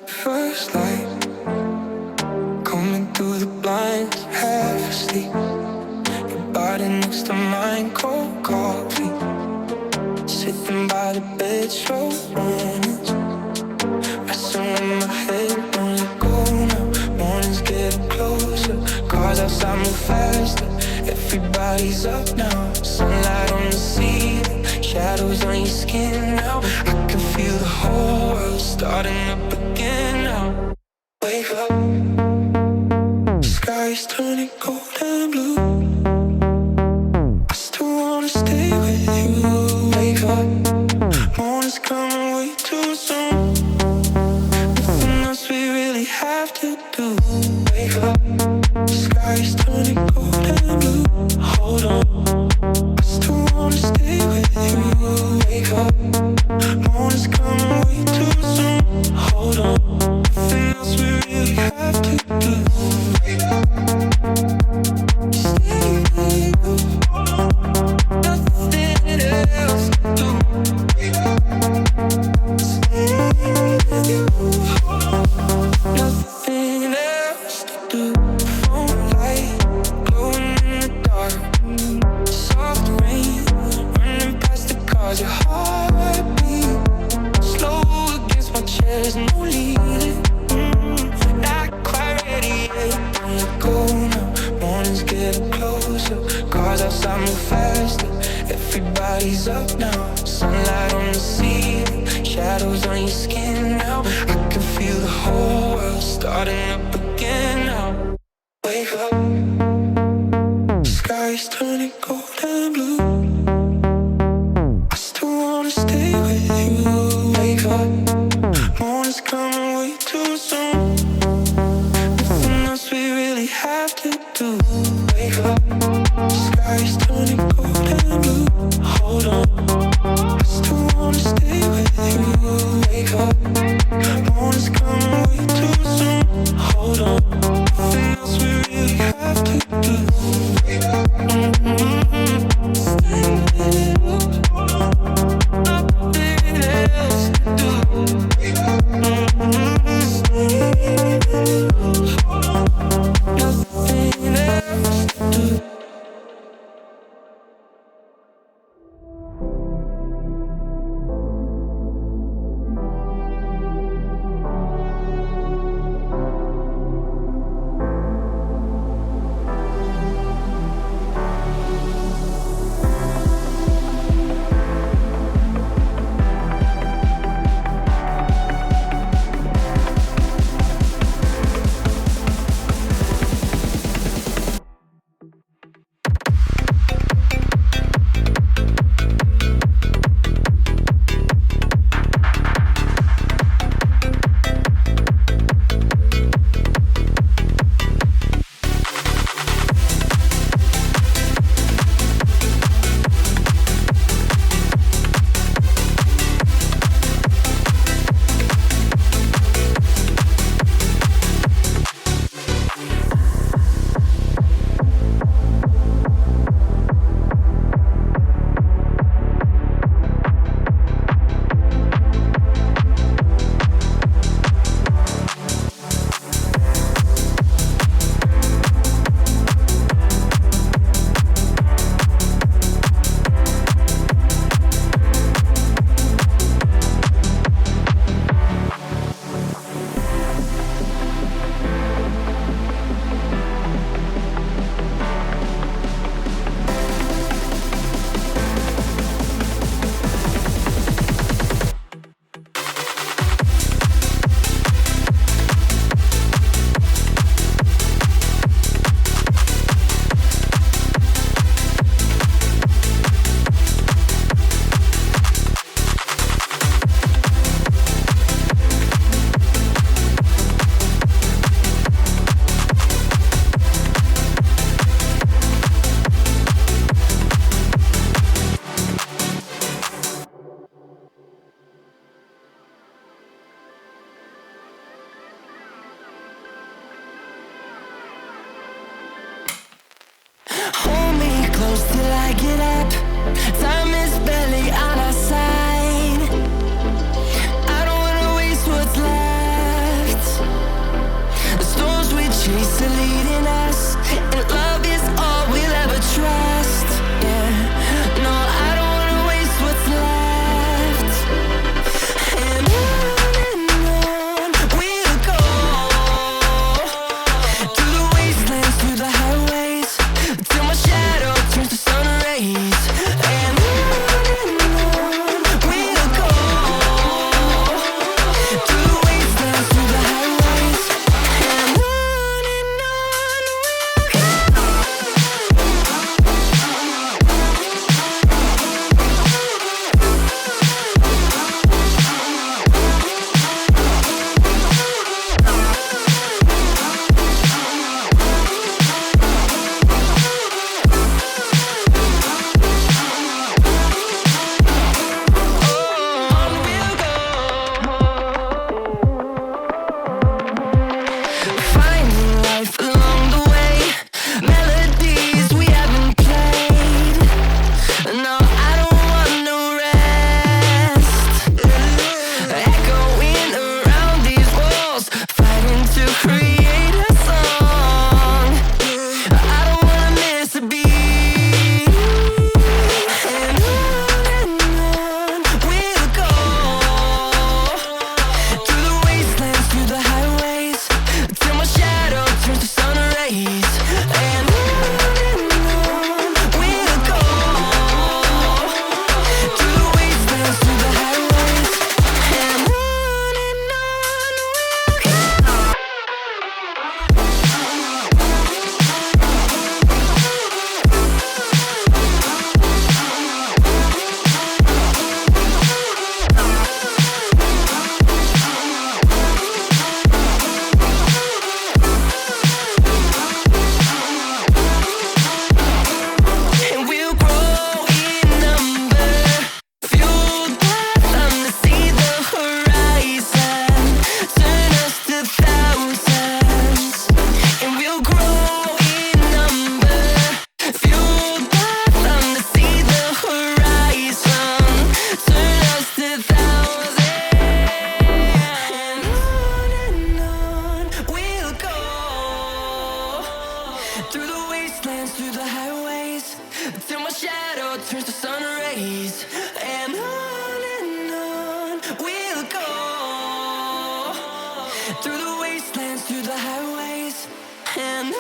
First light coming through the blinds, half asleep. Your body next to mine, cold coffee. Sitting by the bed, slow mornings. Messing with my head, don't let go now. Mornings getting closer, cars outside move faster. Everybody's up now, sunlight on the ceiling, shadows on your skin now. I can feel the whole world starting up again now. Wake up, sky's turning cold and blue. I still wanna stay with you. Wake up, morning's coming way too soon. Nothing else we really have to do. Wake up, sky's turning cold and blue. Hold on, I still wanna stay with you. Wake up, morning's coming way too soon. Hold on, nothing else we really have to do. Wake up, stay with you. Hold on, nothing else to do. Wake up, stay with you. Hold on, nothing else to do. Phone light glowing in the dark, soft rain running past the cars. Your heartbeat slow against my chest, no leading. Not quite ready yet, don't let go now. Morning's getting closer, cars outside move faster. Everybody's up now, sunlight on the ceiling, shadows on your skin now. I can feel the whole world starting up again now. Wake up, sky's turning cold and blue. I still wanna stay with you. Wake up, morning's coming way too soon. Nothing else we really have to do. Wake up, sky's turning cold and blue. Hold on, I still wanna stay with you. Wake up, morning's coming way too soon. Hold on, nothing And